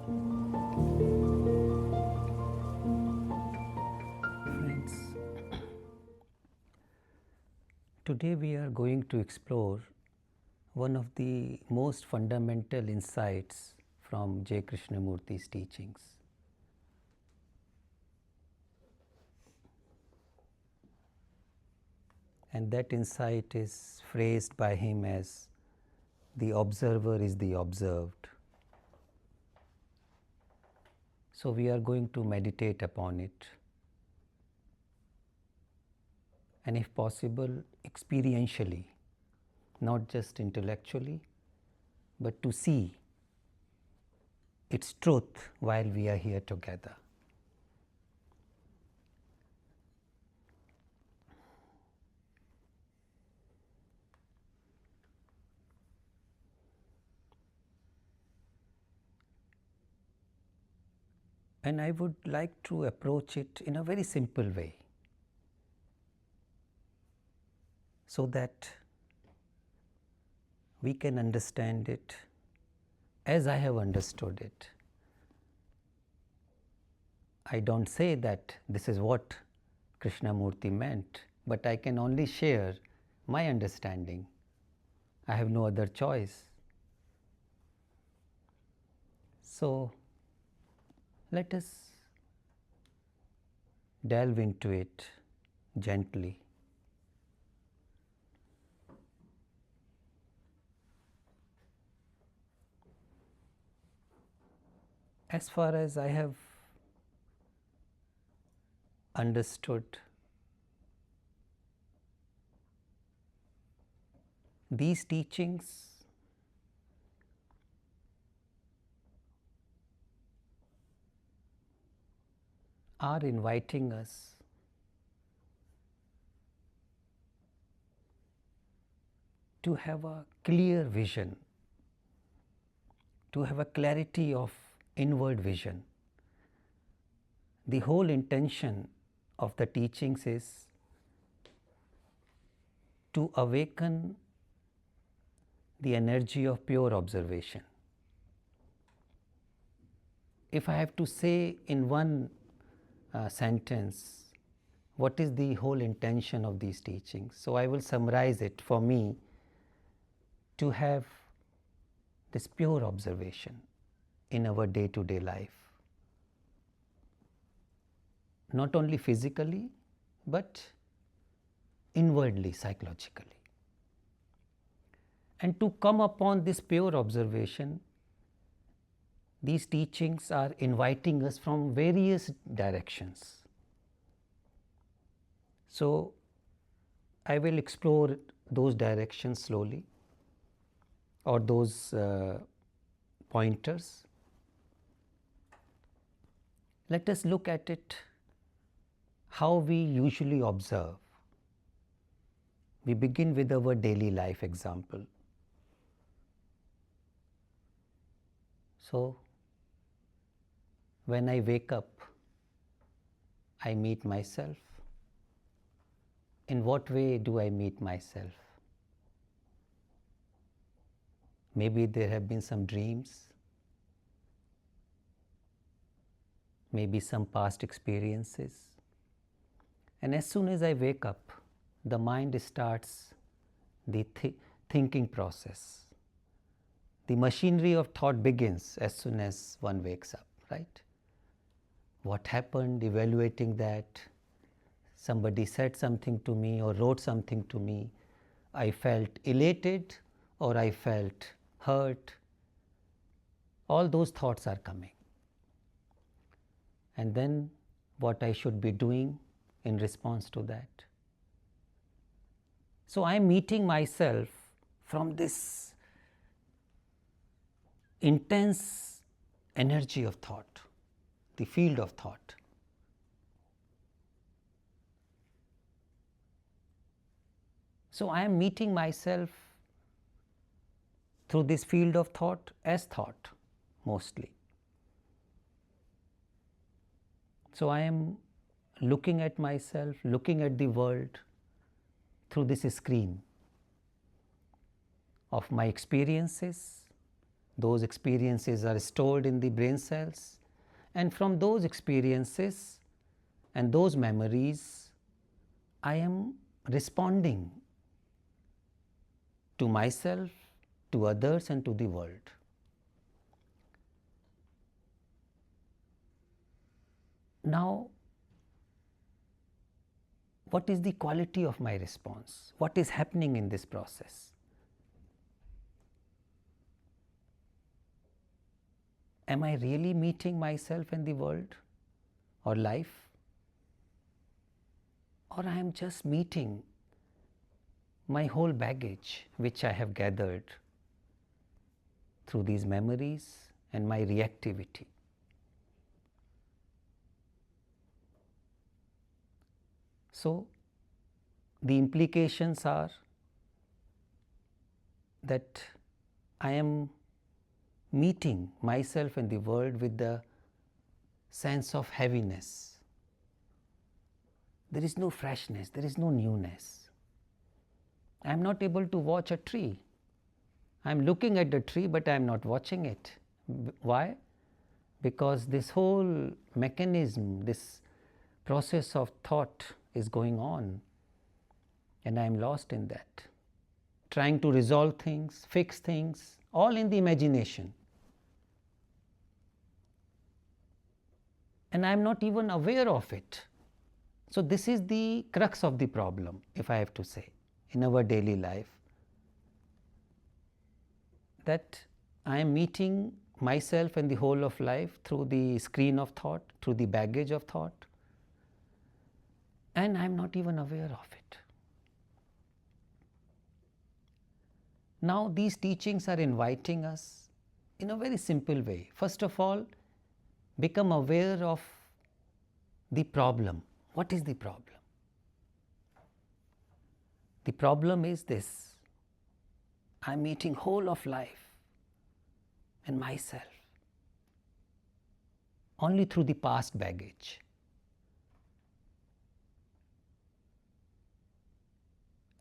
Friends, today we are going to explore one of the most fundamental insights from J. Krishnamurti's teachings. And that insight is phrased by him as the observer is the observed. So we are going to meditate upon it, and if possible, experientially, not just intellectually, but to see its truth while we are here together. And I would like to approach it in a very simple way, so that we can understand it as I have understood it. I don't say that this is what Krishnamurti meant, but I can only share my understanding. I have no other choice. So let us delve into it gently. As far as I have understood, these teachings are inviting us to have a clear vision, to have a clarity of inward vision. The whole intention of the teachings is to awaken the energy of pure observation. If I have to say in one sentence what is the whole intention of these teachings, so I will summarize it. For me, to have this pure observation in our day-to-day life, not only physically but inwardly, psychologically. And to come upon this pure observation, these teachings are inviting us from various directions. So I will explore those directions slowly, or those pointers. Let us look at it how we usually observe. We begin with our daily life example. So when I wake up, I meet myself. In what way do I meet myself? Maybe there have been some dreams, maybe some past experiences. And as soon as I wake up, the mind starts the thinking process. The machinery of thought begins as soon as one wakes up, right? What happened, evaluating that. Somebody said something to me or wrote something to me. I felt elated or I felt hurt. All those thoughts are coming. And then what I should be doing in response to that. So I am meeting myself from this intense energy of thought, the field of thought. So I am meeting myself through this field of thought as thought mostly. So I am looking at myself, looking at the world through this screen of my experiences, Those experiences are stored in the brain cells, and from those experiences and those memories, I am responding to myself, to others, and to the world. Now, what is the quality of my response? What is happening in this process? Am I really meeting myself and the world or life? Or I am just meeting my whole baggage which I have gathered through these memories and my reactivity. So, the implications are that I am meeting myself and the world with the sense of heaviness. There is no freshness, there is no newness. I am not able to watch a tree. I am looking at the tree, but I am not watching it. Why? Because this whole mechanism, this process of thought is going on, and I am lost in that, trying to resolve things, fix things, all in the imagination. And I am not even aware of it. So, this is the crux of the problem, if I have to say, in our daily life, that I am meeting myself and the whole of life through the screen of thought, through the baggage of thought, and I am not even aware of it. Now, these teachings are inviting us in a very simple way. First of all, become aware of the problem. What is the problem? The problem is this: I am meeting whole of life and myself only through the past baggage.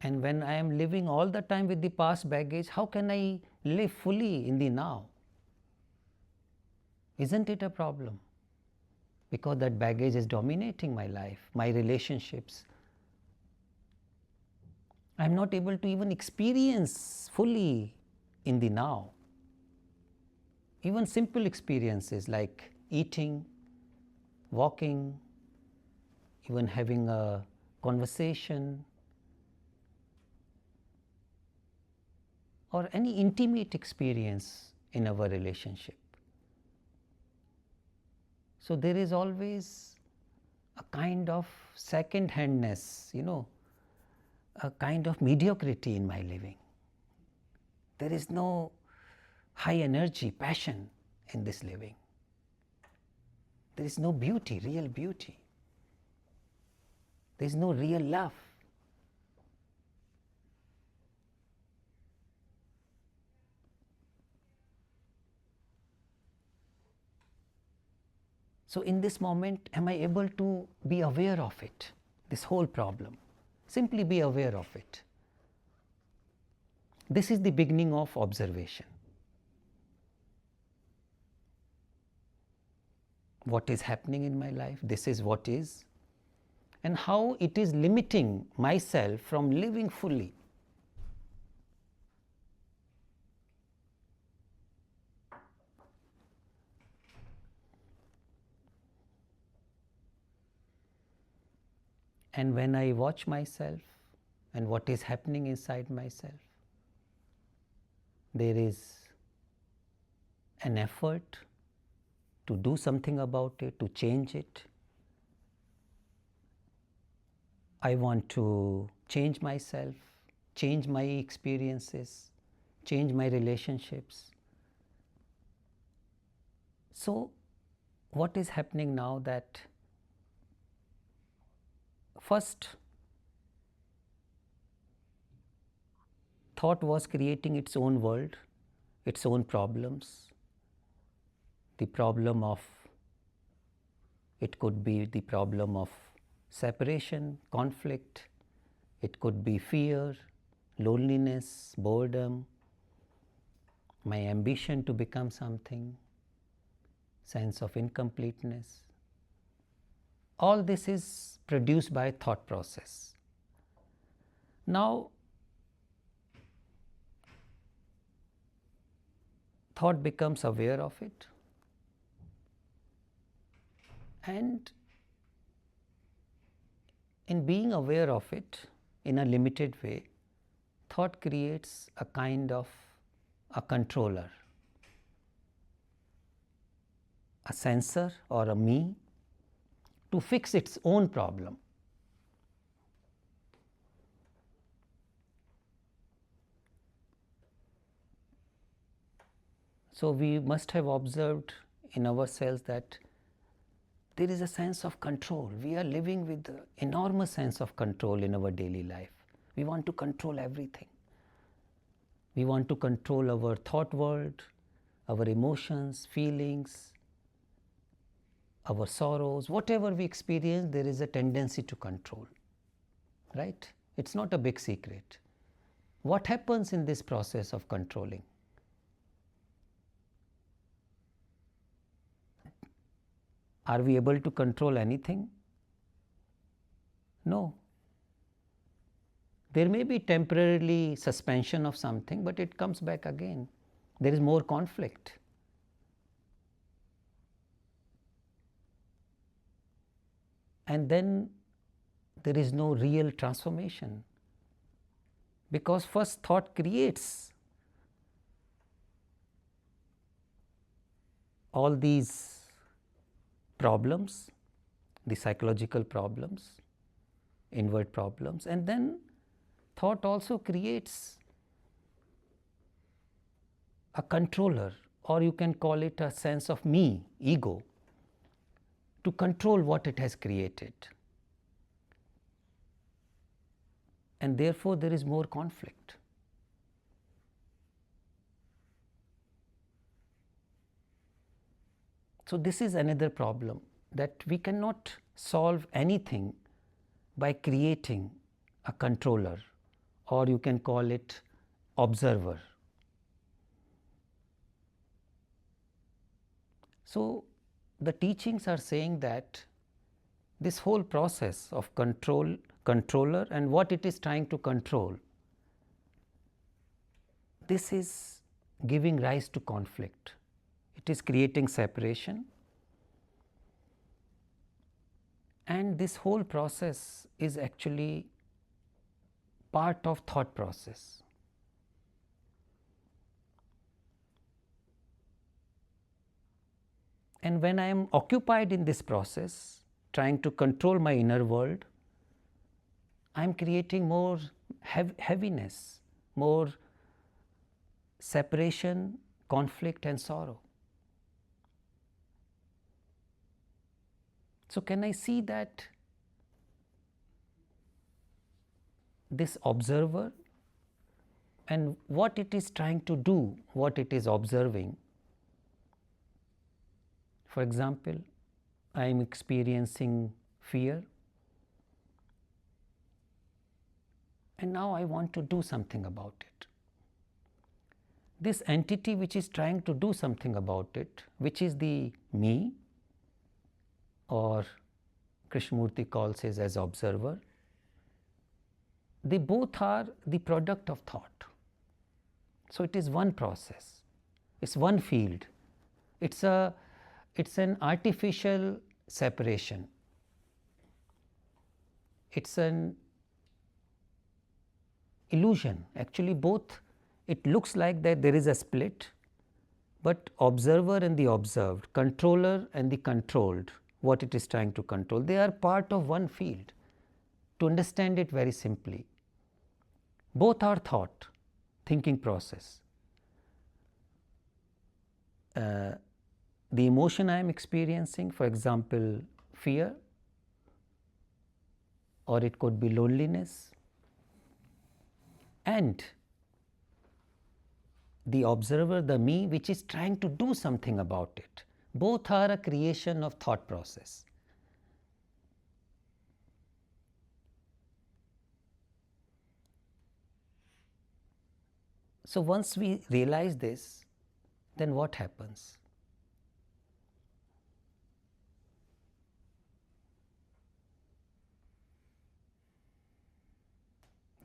And when I am living all the time with the past baggage, how can I live fully in the now? Isn't it a problem? Because that baggage is dominating my life, my relationships. I am not able to even experience fully in the now. Even simple experiences like eating, walking, even having a conversation, or any intimate experience in our relationship. So, there is always a kind of second-handness, a kind of mediocrity in my living. There is no high energy, passion in this living. There is no beauty, real beauty. There is no real love. So, in this moment, am I able to be aware of it, this whole problem? Simply be aware of it. This is the beginning of observation. What is happening in my life? This is what is, and how it is limiting myself from living fully. And when I watch myself and what is happening inside myself, there is an effort to do something about it, to change it. I want to change myself, change my experiences, change my relationships. So, what is happening now that first thought was creating its own world, its own problems. The problem of, it could be the problem of separation, conflict, it could be fear, loneliness, boredom, my ambition to become something, sense of incompleteness. All this is produced by thought process. Now, thought becomes aware of it, and in being aware of it in a limited way, thought creates a kind of a controller, a sensor or a me to fix its own problem. So, we must have observed in ourselves that there is a sense of control. We are living with an enormous sense of control in our daily life. We want to control everything. We want to control our thought world, our emotions, feelings, our sorrows. Whatever we experience, there is a tendency to control, right? It's not a big secret. What happens in this process of controlling? Are we able to control anything? No. There may be temporarily suspension of something, but it comes back again. There is more conflict. And then there is no real transformation, because first thought creates all these problems, the psychological problems, inward problems, and then thought also creates a controller, or you can call it a sense of me, ego, to control what it has created. And therefore, there is more conflict. So, this is another problem, that we cannot solve anything by creating a controller, or you can call it observer. So, the teachings are saying that this whole process of controller and what it is trying to control, this is giving rise to conflict. It is creating separation, and this whole process is actually part of thought process. And when I am occupied in this process, trying to control my inner world, I am creating more heaviness, more separation, conflict and sorrow. So, can I see that this observer and what it is trying to do, what it is observing? For example, I am experiencing fear, and now I want to do something about it. This entity which is trying to do something about it, which is the me, or Krishnamurti calls it as observer, they both are the product of thought. So, it is one process, it is one field, it is an artificial separation, it is an illusion. Actually, both, it looks like that there is a split, but observer and the observed, controller and the controlled, what it is trying to control, they are part of one field. To understand it very simply, both are thought, thinking process. The emotion I am experiencing, for example, fear, or it could be loneliness, and the observer, the me, which is trying to do something about it. Both are a creation of thought process. So, once we realize this, then what happens?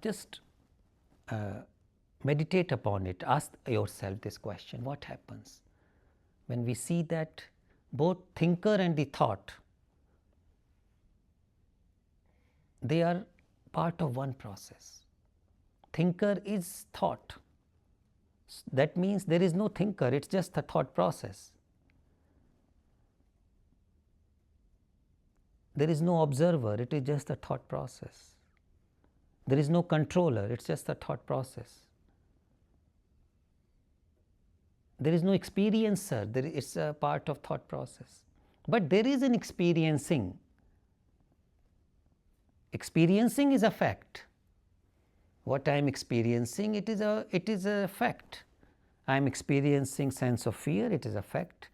Just meditate upon it. Ask yourself this question: what happens when we see that both thinker and the thought, they are part of one process? Thinker is thought. That means there is no thinker, it is just a thought process. There is no observer, it is just a thought process. There is no controller, it is just a thought process. There is no experiencer, it is a part of thought process. But there is an experiencing. Experiencing is a fact. What I am experiencing, it is a fact. I am experiencing sense of fear, it is a fact.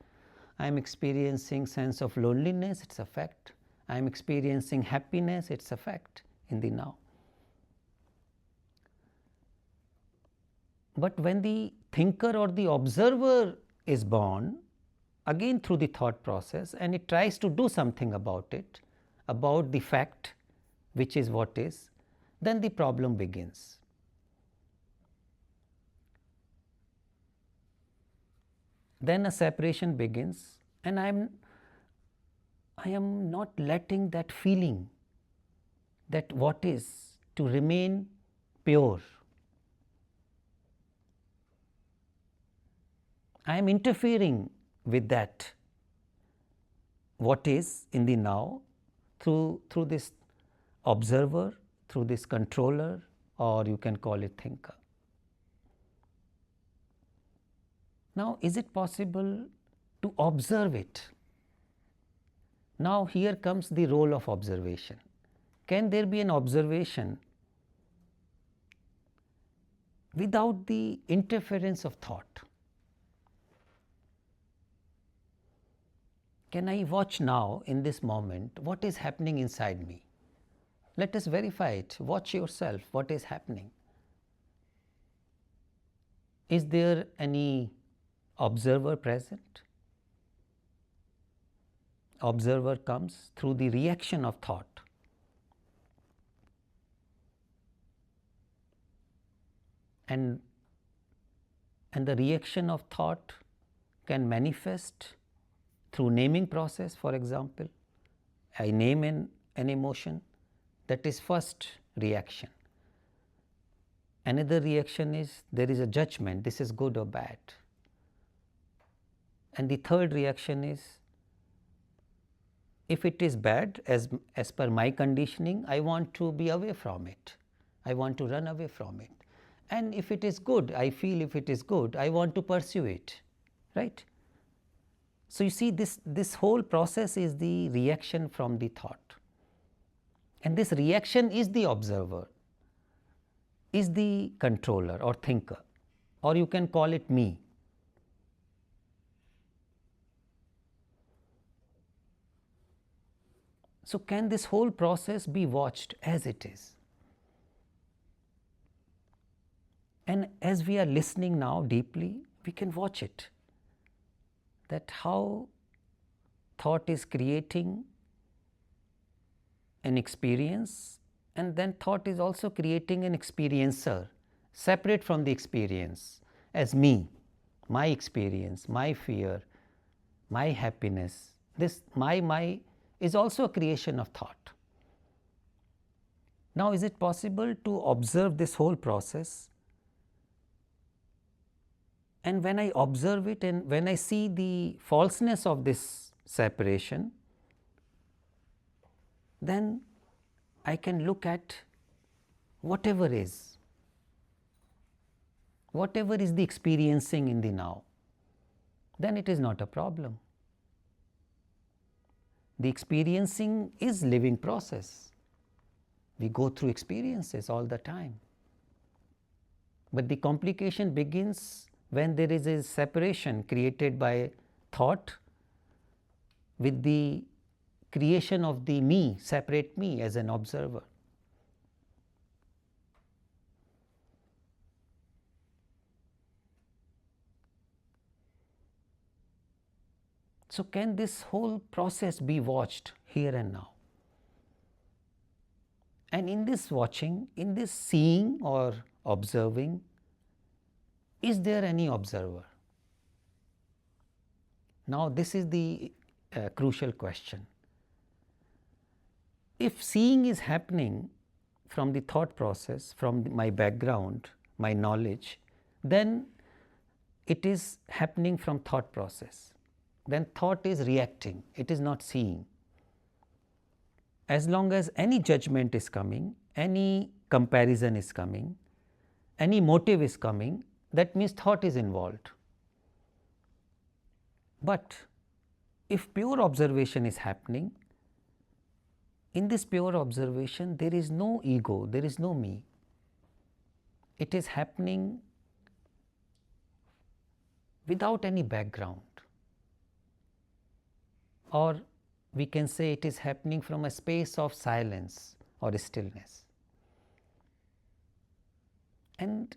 I am experiencing sense of loneliness, it is a fact. I am experiencing happiness, it is a fact in the now. But when the thinker or the observer is born, again through the thought process, and it tries to do something about it, about the fact which is what is, then the problem begins. Then a separation begins, and I am not letting that feeling, that what is, to remain pure. I am interfering with that what is in the now through this observer, through this controller, or you can call it thinker. Now, is it possible to observe it? Now, here comes the role of observation. Can there be an observation without the interference of thought? Can I watch now in this moment what is happening inside me? Let us verify it. Watch yourself, what is happening. Is there any observer present? Observer comes through the reaction of thought. And the reaction of thought can manifest through naming process. For example, I name an emotion, that is first reaction. Another reaction is there is a judgment, this is good or bad. And the third reaction is, if it is bad, as per my conditioning, I want to be away from it, I want to run away from it. And if it is good, I feel if it is good, I want to pursue it, right. So, you see this whole process is the reaction from the thought, and this reaction is the observer, is the controller or thinker, or you can call it me. So, can this whole process be watched as it is? And as we are listening now deeply, we can watch it, that how thought is creating an experience, and then thought is also creating an experiencer separate from the experience as me, my experience, my fear, my happiness. This my is also a creation of thought. Now, is it possible to observe this whole process? And when I observe it and when I see the falseness of this separation, then I can look at whatever is the experiencing in the now, then it is not a problem. The experiencing is living process. We go through experiences all the time. But the complication begins when there is a separation created by thought with the creation of the me, separate me as an observer. So, can this whole process be watched here and now? And in this watching, in this seeing or observing, is there any observer? Now, this is the crucial question. If seeing is happening from the thought process, from my background, my knowledge, then it is happening from thought process. Then thought is reacting, it is not seeing. As long as any judgment is coming, any comparison is coming, any motive is coming, that means thought is involved. But if pure observation is happening, in this pure observation there is no ego, there is no me. It is happening without any background, or we can say it is happening from a space of silence or stillness. And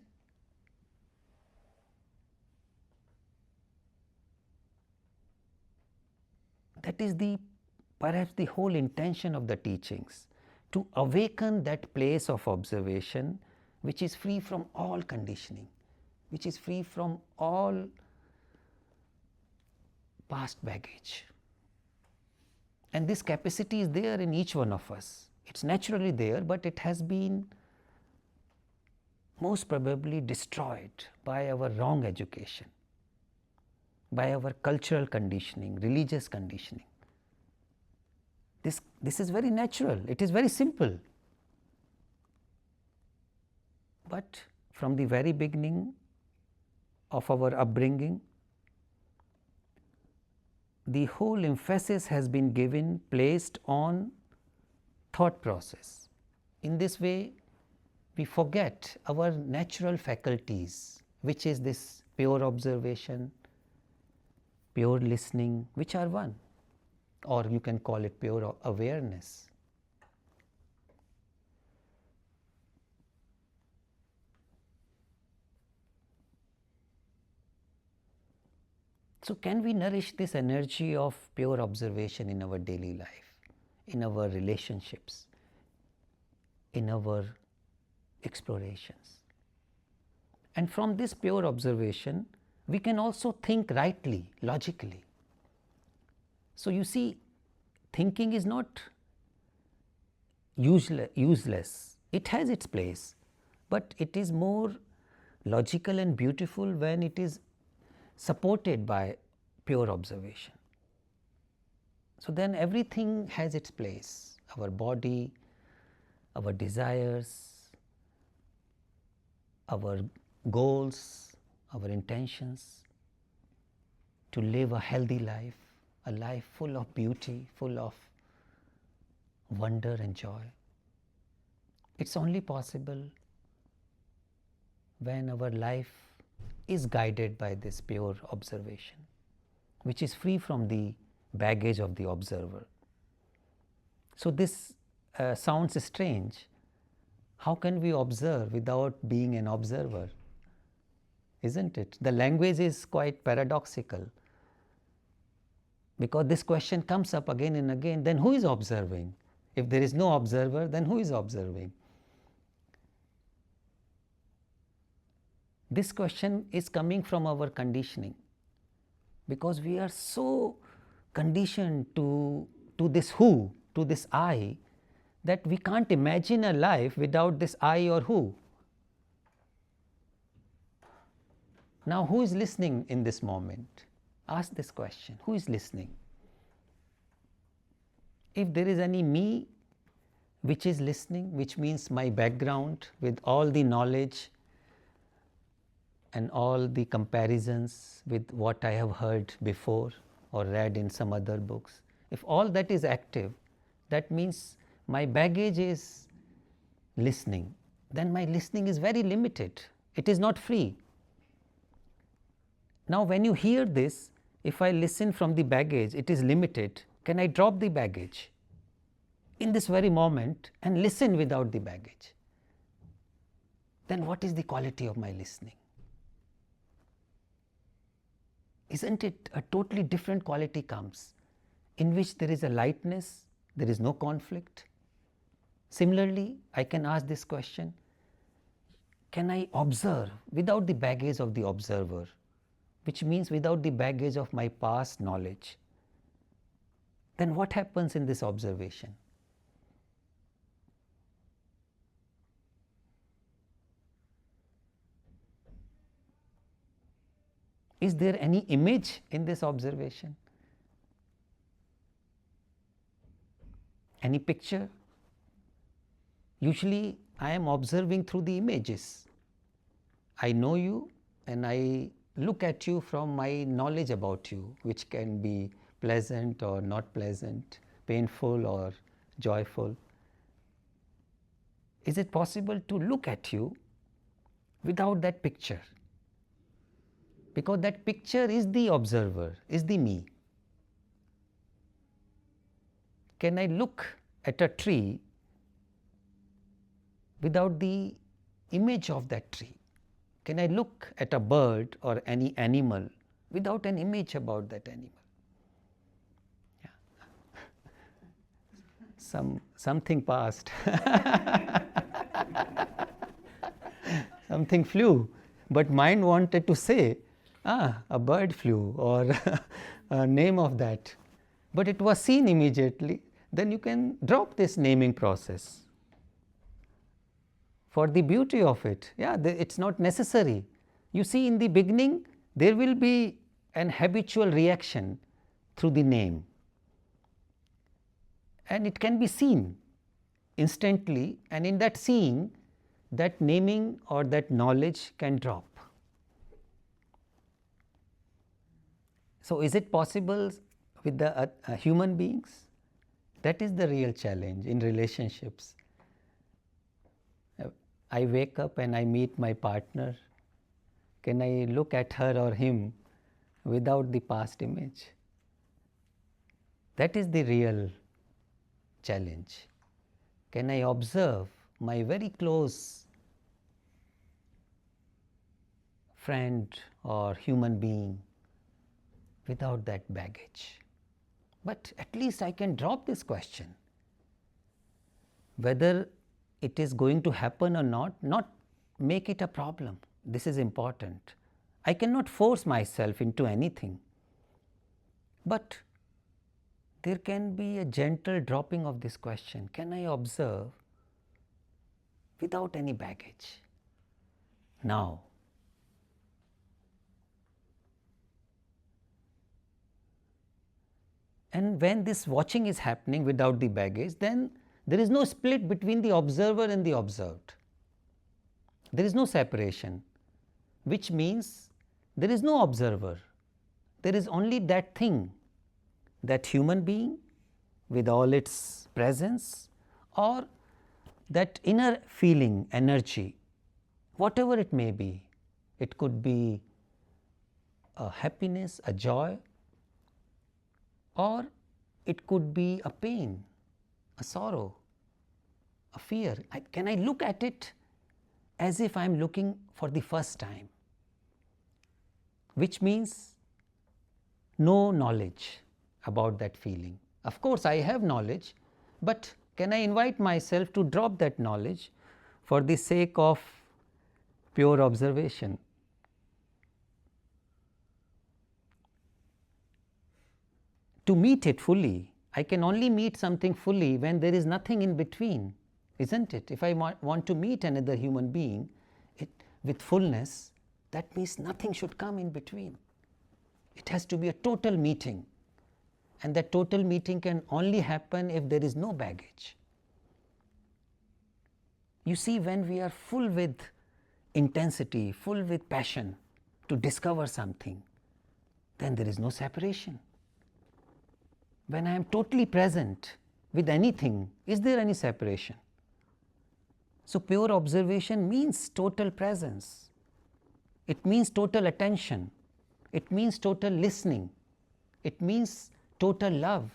that is perhaps the whole intention of the teachings, to awaken that place of observation which is free from all conditioning, which is free from all past baggage. And this capacity is there in each one of us. It is naturally there, but it has been most probably destroyed by our wrong education, by our cultural conditioning, religious conditioning. This is very natural, it is very simple. But from the very beginning of our upbringing, the whole emphasis has been placed on thought process. In this way, we forget our natural faculties, which is this pure observation, pure listening, which are one, or you can call it pure awareness. So, can we nourish this energy of pure observation in our daily life, in our relationships, in our explorations? And from this pure observation, we can also think rightly, logically. So, you see, thinking is not useless, it has its place, but it is more logical and beautiful when it is supported by pure observation. So, then everything has its place, our body, our desires, our goals, our intentions, to live a healthy life, a life full of beauty, full of wonder and joy. It is only possible when our life is guided by this pure observation, which is free from the baggage of the observer. So, this sounds strange. How can we observe without being an observer? Isn't it? The language is quite paradoxical, because this question comes up again and again. Then who is observing? If there is no observer, then who is observing? This question is coming from our conditioning, because we are so conditioned to this who, to this I, that we can't imagine a life without this I or who. Now, who is listening in this moment? Ask this question, who is listening? If there is any me which is listening, which means my background with all the knowledge and all the comparisons with what I have heard before or read in some other books, if all that is active, that means my baggage is listening, then my listening is very limited, it is not free. Now, when you hear this, if I listen from the baggage, it is limited, can I drop the baggage in this very moment and listen without the baggage? Then what is the quality of my listening? isn't it a totally different quality comes, in which there is a lightness, there is no conflict. Similarly, I can ask this question, can I observe without the baggage of the observer, which means without the baggage of my past knowledge? Then what happens in this observation? Is there any image in this observation? Any picture? Usually I am observing through the images. I know you and I look at you from my knowledge about you, which can be pleasant or not pleasant, painful or joyful. Is it possible to look at you without that picture? Because that picture is the observer, is the me. Can I look at a tree without the image of that tree? Can I look at a bird or any animal without an image about that animal? Yeah. Something passed. Something flew, but mind wanted to say, a bird flew or a name of that, but it was seen immediately. Then you can drop this naming process for the beauty of it. Yeah, it's not necessary. You see, in the beginning there will be an habitual reaction through the name, and it can be seen instantly, and in that seeing, that naming or that knowledge can drop. So, is it possible with the human beings? That is the real challenge in relationships. I wake up and I meet my partner. Can I look at her or him without the past image? That is the real challenge. Can I observe my very close friend or human being without that baggage? But at least I can drop this question. Whether it is going to happen or not make it a problem. This is important. I cannot force myself into anything, but there can be a gentle dropping of this question. Can I observe without any baggage? Now, and when this watching is happening without the baggage, then there is no split between the observer and the observed. There is no separation, which means there is no observer. There is only that thing, that human being with all its presence, or that inner feeling, energy, whatever it may be. It could be a happiness, a joy, or it could be a pain, a sorrow, a fear. Can I look at it as if I am looking for the first time, which means no knowledge about that feeling. Of course, I have knowledge, but can I invite myself to drop that knowledge for the sake of pure observation? To meet it fully, I can only meet something fully when there is nothing in between, isn't it? If I want to meet another human being with fullness, that means nothing should come in between. It has to be a total meeting, and that total meeting can only happen if there is no baggage. You see, when we are full with intensity, full with passion to discover something, then there is no separation. When I am totally present with anything, is there any separation? So, pure observation means total presence, it means total attention, it means total listening, it means total love.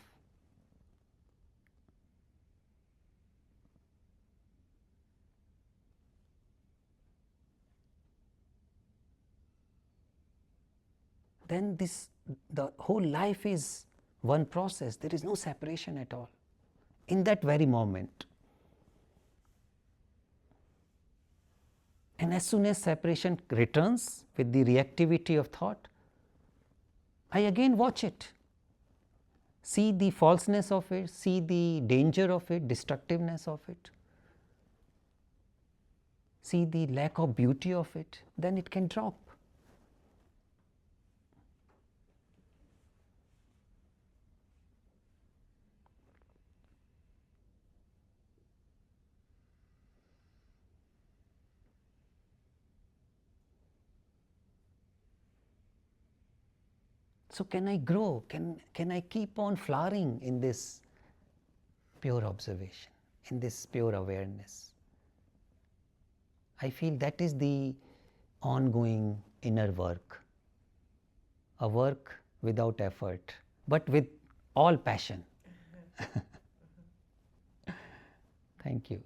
then the whole life is one process. There is no separation at all in that very moment. And as soon as separation returns with the reactivity of thought, I again watch it, see the falseness of it, see the danger of it, destructiveness of it, see the lack of beauty of it, then it can drop. So, can I grow? Can I keep on flowering in this pure observation, in this pure awareness? I feel that is the ongoing inner work, a work without effort, but with all passion. Thank you.